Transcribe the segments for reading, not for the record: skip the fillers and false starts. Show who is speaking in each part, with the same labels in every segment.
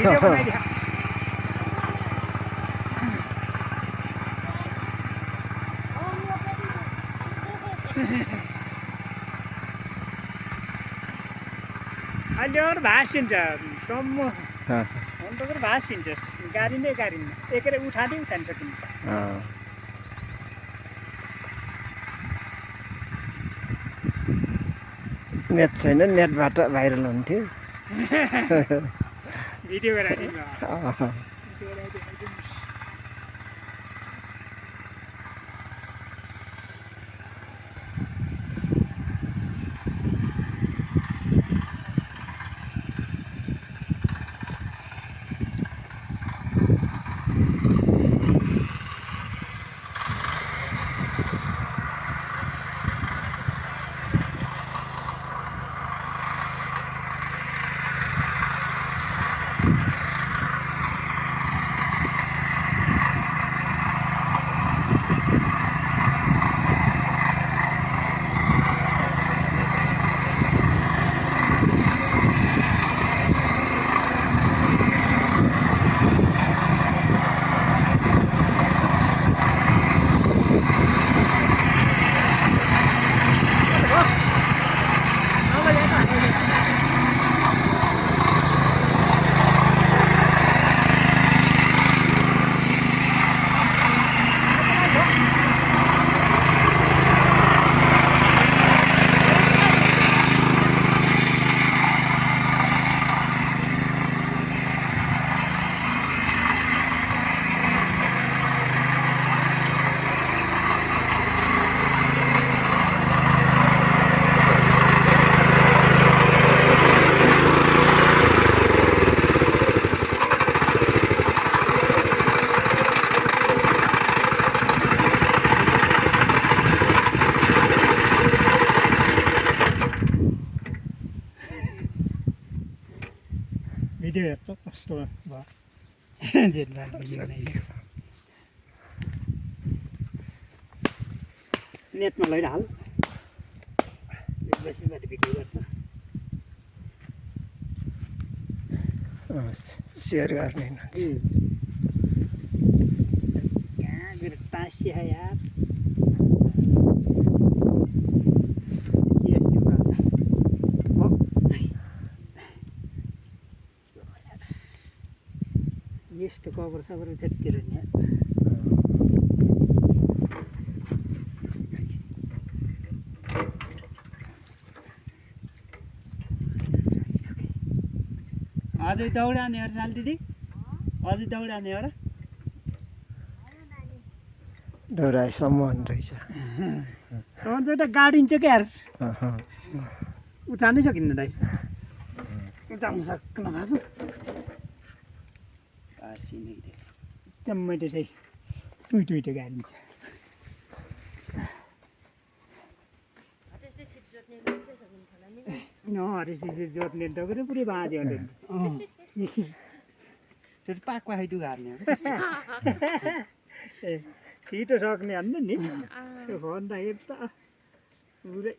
Speaker 1: video बनाइदिया अहिले अरू भाँसिन्छ सम्म अन्त भाँसिन्छ गाडिँदै गाडिन्न एकै उठाउँदै उठाउन सकिन्छ
Speaker 2: नेट छैन नेटबाट भाइरल हुन्थ्यो
Speaker 1: भिडियो गराइदिनु भिडियो हेर्छ कस्तो भयो जेठबार भिडियो बनाइदियो नेटमा लैरहाल बेसीबाट बिक्री गर्छ
Speaker 2: सेयर गर्ने
Speaker 1: कहाँ गएर टाँसिया यार यस्तो कभर सबर त्यतिर नि अझै दौडाने हो साल दिदी अझै दौडाने हो र
Speaker 2: डोराइसम्म रहेछ
Speaker 1: अन्त त गाडिन्छ क्या यार उठानै सकिन्न दाइ उठाउन सक्नु भएको मैले चाहिँ टुइटो गाडिन्छ जोड्ने डगरे पुरै बाँध्यो
Speaker 3: पाक पाखै गाड्ने
Speaker 1: ए छिटो सक्ने भन्नु नि त्यो भन्दाखेरि त पुरै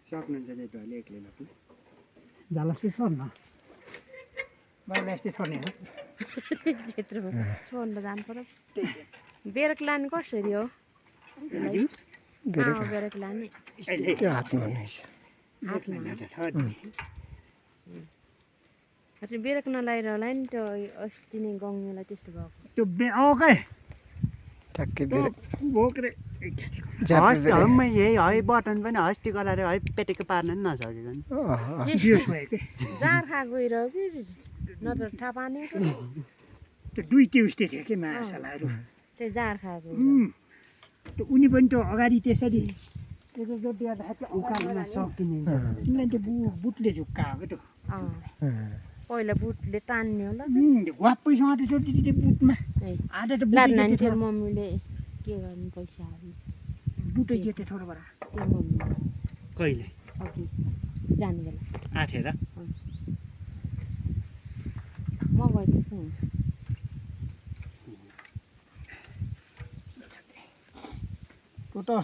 Speaker 3: सक्नुहुन्छ जेठबाले एक्लै लग्नु
Speaker 1: जाला छोड्न मैले यस्तै छोड्ने हो
Speaker 4: त्यत्रो छोड्न जानु पर्यो बेरक लानु कसरी हो बेरक लाने बेरक नलाएर होला नि त्यो अस्ति नै गाउँलाई त्यस्तो भएको
Speaker 1: त्यो
Speaker 3: यही है बटन पनि हस्ती गराएर है पेटेको पार्न पनि नसकेको नि
Speaker 1: जार
Speaker 4: खाएको गइरह्यो कि नत्र थाहा पानी
Speaker 1: त्यो दुईटै उस्तै थियो कि माछालाहरू
Speaker 4: त्यो जार खाएको
Speaker 1: त्यो उनी पनि त्यो अगाडि त्यसरी
Speaker 3: उकाल्न सकिने
Speaker 1: तिमीलाई त्यो बुटले झुक्काएको त्यो
Speaker 4: पहिला बुटले तान्ने होला
Speaker 1: वापैसँग त्यो बुटमा आधा त
Speaker 4: लान्थ्यो मम्मीले के गर्नु पैसाहरू
Speaker 1: बुटै जेते थोडो बडा
Speaker 4: त्यो मम्मी
Speaker 3: कहिले
Speaker 4: अघि जाने बेला
Speaker 3: आथेर
Speaker 4: म गएको छु
Speaker 1: तो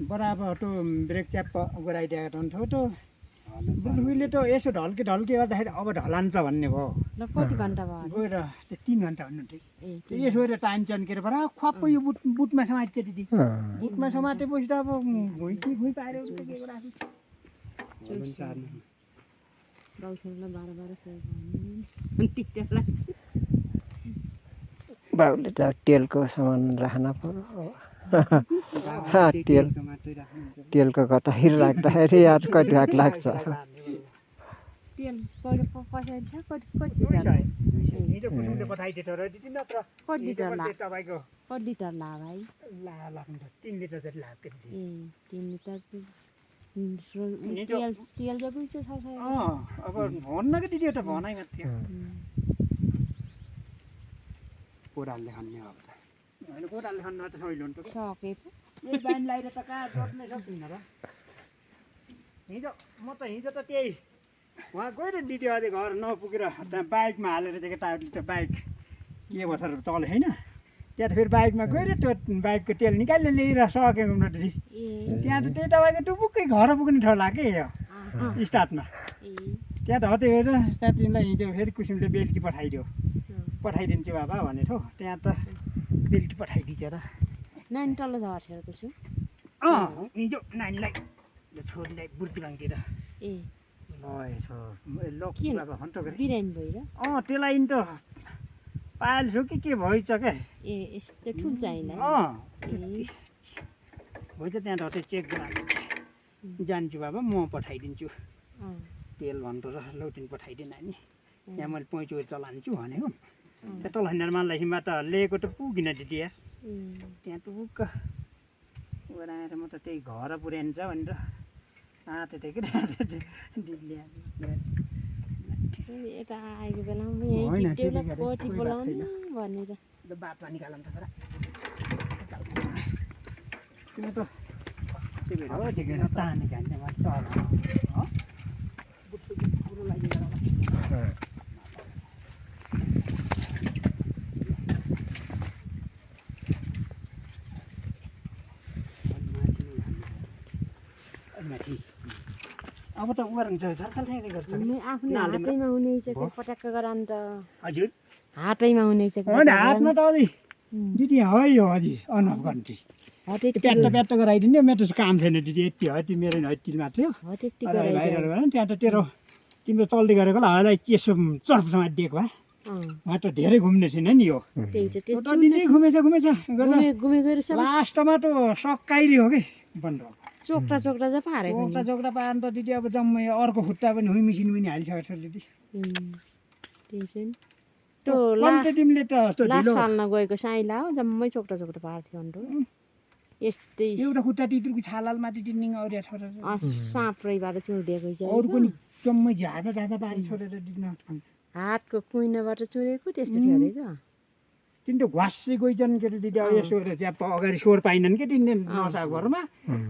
Speaker 1: बराबर तो ब्रेक च्याप गराइदिएको हुन्थ्यो त उहिले त यसो ढल्के गर्दाखेरि अब ढलान्छ भन्ने भयो
Speaker 4: ल कति घन्टा भयो
Speaker 1: गएर त्यो 3 घन्टा भन्नु ठिक
Speaker 4: ए
Speaker 1: यसो गरेर टाइम चन्केर बरा खप्पै यो बुटमा समात्छ दिदी बुटमा समातेपछि त अब घुइँ पाएर के राख्नु
Speaker 4: गाउँछौँलाई 12
Speaker 2: बाउले त तेलको सामान राख्न पर्यो तेलको कटाइ राख्दाखेरि यार कति भाग लाग्छ
Speaker 4: तेल पहिलो पछाडि छ कति लिटर
Speaker 1: पठाइदियो र दिदी नत्र
Speaker 4: कति लिटर ला
Speaker 1: तपाईँको
Speaker 4: कति लिटर ला भाइ
Speaker 1: लाग्छ 3 लिटर जति लाग्छ
Speaker 4: ए 3 लिटर तेल जब छ
Speaker 1: अब भन्न के दिदी एउटा भनाइ मात्र कोरालले खान्ने अब त हैन कोरालले खान्न त सहिलो नि त
Speaker 4: सके
Speaker 1: यही बाइन लाएर त कहाँ जोत्नै सक्दिन र म त हिजो त त्यही उहाँ गएर दिदी अहिले घर नपुगेर त्यहाँ बाइकमा हालेर चाहिँ केटाहरूले त बाइक के भएर चले होइन त्यहाँ त फेरि बाइकमा गएर त्यो बाइकको तेल निकालेर ल्याएर सकेको न दिदी त्यहाँ त त्यही तपाईँको टुपुक्कै घर पुग्ने ठोला के यो स्टार्टमा त्यहाँ त हटे गएर त्यहाँ तिमीलाई हिजो फेरि कुसुमले बेलुकी पठाइदिन्छु बाबा भनेर हो त्यहाँ त बेलुकी पठाइदिन्छ र
Speaker 4: नानी तल झर्छेको छु
Speaker 1: हिजो नानीलाई छोरीलाई बुर्तिबाङतिर
Speaker 4: ए
Speaker 1: बाबा हन्ट
Speaker 4: बिरामी भएर
Speaker 1: त्यसलाई त पाएछु के भइछ क्या
Speaker 4: ए यस्तो ठुल चाहिँला
Speaker 1: भइछ त्यहाँ हटे चेक गराएर जान्छु बाबा म पठाइदिन्छु तेल भन्छु र लौटिन पठाइदिएन नानी यहाँ मैले पैँचो चलान्छु भनेको त्यहाँ तल हिँड्दामालैबाट लिएको त पुगिन दिदी यार त्यहाँ टुक्क गराएर म त त्यही घर पुर्याइन्छ भनेर त्यतिकै दिदीले
Speaker 4: यता आएको बेलामा यहीँ टिप्टेउला कति बोलाउने भनेर
Speaker 1: बाटो निकाल्नु त छोरा किन त त्यही भएर हो ठिकै ताने घान्टेमा चल अब त उहाँ हुन्छ छलछल गर्छ
Speaker 4: आफ्नो हातैमा हुनेछ पटक्क गराउनु त
Speaker 1: हजुर
Speaker 4: हातैमा हुनेछ
Speaker 1: होइन हातमा त अलि दिदी है हो अलि अनफ गर्नु प्याट्ट गराइदिने मेरो त काम छैन दिदी यति हो त्यो मेरो यति मात्रै हो भाइरहरू गरेर त्यहाँ त तेरो तिम्रो चल्दै गरेको होला यसो चर्पसँग दिएको भए उहाँ त धेरै घुम्ने थिएन नि यो दिदी घुमेछ लास्टमा त सक्काइरी हो कि बन्द
Speaker 4: चोक्टा चाहिँ पारेको
Speaker 1: चोक्टा पाएर त दिदी अब जम्मै अर्को खुट्टा पनि हुइ मिसिन पनि हालिसकेको छ दिदी
Speaker 4: त्यही चाहिँ
Speaker 1: तिमीले त
Speaker 4: लास्ट फाल्न गएको साइला हो जम्मै चोक्टा पार्थ्यो अन्त यस्तै
Speaker 1: एउटा खुट्टा तित्रको छालाल माथि टिन्निङ औरिया छोडेर
Speaker 4: साँप्रैबाट चुडिएको
Speaker 1: अरू पनि जम्मै ज्यादा पारी छोडेर दिन
Speaker 4: हातको कुइनाबाट चुरेको त्यस्तो थियो अरे क्या
Speaker 1: तिनी त घुवासै गइछन् के अरे दिदी अब यसो गरेर च्याप्प अगाडि स्वर पाइनन् कि तिनले नसाको घरमा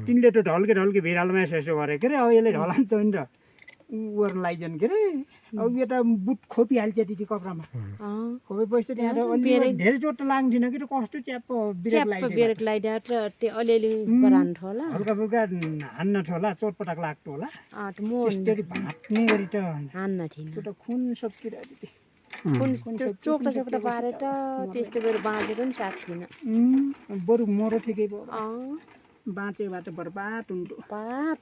Speaker 1: तिनले त ढल्के भिरालोमा यसो गरेको अरे अब यसले ढलान्छ नि त ऊ लगाइजन् के अरे अब यो त बुट खोपिहाल्छ दिदी कपडामा खोपेपछि त त्यहाँ त अलि धेरै चोट त लाग्थेन कि कस्तो च्याप्प
Speaker 4: ब्रेक लगाइदिएर त्यो अलिअलि गराउनु होला
Speaker 1: हल्का फुल्का हान्न होला चोटपटक लाग्थ्यो होला त्यसरी भाँच्ने गरी त
Speaker 4: हान्न थिएन
Speaker 1: त्यो त खुन सकिरह्यो दिदी
Speaker 4: चोक्टा पारेर त त्यस्तो गरेर बाँचेको नि साथ थिएन
Speaker 1: बरु मरो ठिकै भयो बाँचेबाट बर्बाद हुन्थ्यो
Speaker 4: पाप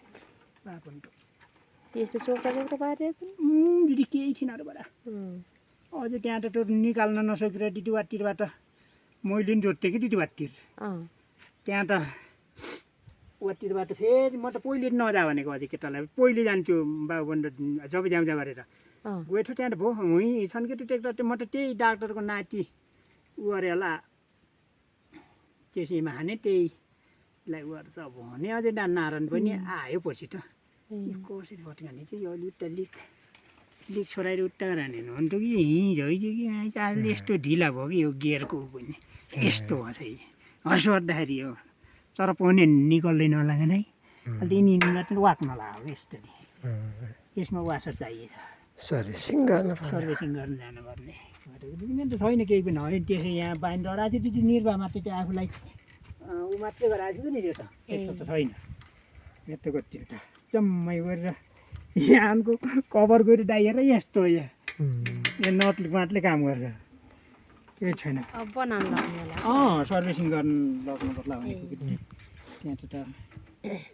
Speaker 1: हुन्थ्यो
Speaker 4: त्यस्तो चोक्टा पारे
Speaker 1: दिदी केही थिएन अरूबाट अझै त्यहाँ त त्यो निकाल्न नसकेर दिदीवातिर मैले पनि जोत्थेँ कि दिदीवातिर त्यहाँ त वातिरबाट फेरि म त पहिले नजा भनेको अझै केटालाई पहिले जान्छु बाबुबन्द सबै जाउँजा गरेर गएछ त्यहाँ त भयो हुँ छन् कि त्यो ट्र्याक्टर म त त्यही डाक्टरको नाति उ गरे होला त्यसैमा हाने त्यहीलाई उ गर्छ भने अझै नारायण पनि आयो पछि त कसरी भट्काने चाहिँ यो अलि उता लिक छोराएर उता गराने हुन्थ्यो कि हिजो कि अहिले यस्तो ढिला भयो कि यो गियरको पनि यस्तो भयो चाहिँ हस गर्दाखेरि यो तर पनि निकल्दैन होला है अलि यिनीबाट वाक नलाग्यो यस्तरी यसमा वासर चाहिएछ
Speaker 2: सर्भिसिङ गर्नु
Speaker 1: जानुपर्ने त छैन केही पनि होइन त्यसै यहाँ बाहिर डराएको थियो त्यो निर्वाह मात्रै त्यो आफूलाई ऊ मात्रै गराएको थियो नि त्यो त यस्तो त छैन यत्तो गर्थ्यो त जम्मै गरेर यानको कभर गरी डाइएर यस्तो यो नटले माटले काम गर्छ केही छैन
Speaker 4: अब बनाउनु लाग्ने होला
Speaker 1: सर्भिसिङ गर्नु लग्नु पर्ला भनेको त्यहाँ त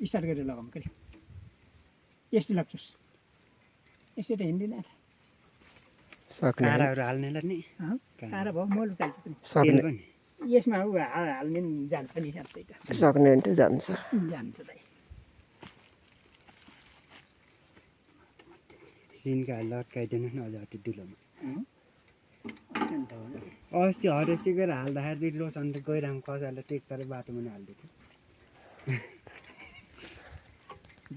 Speaker 1: स्टार्ट गरेर लगाउँ के यस्तै लाग्छस् यसै त हिँड्दैन
Speaker 2: सक्ने
Speaker 3: काँराहरू हाल्नेलाई नि
Speaker 1: काँडा भयो मैले चाल्छ पनि
Speaker 2: सक्ने
Speaker 3: पनि
Speaker 1: यसमा हाल्ने नि जान्छ नि साँच्चै त
Speaker 2: सक्ने भने त जान्छ
Speaker 1: जान्छ दाइ
Speaker 3: सिन्का लट्काइदिनु न अझ अति दुलोमा
Speaker 1: अत्यन्त हो
Speaker 3: अस्ति हरेस्ती गरेर हाल्दाखेरि लोसन त गइरहनु कसैलाई टेक्टर बाटोमा नि हालिदिएको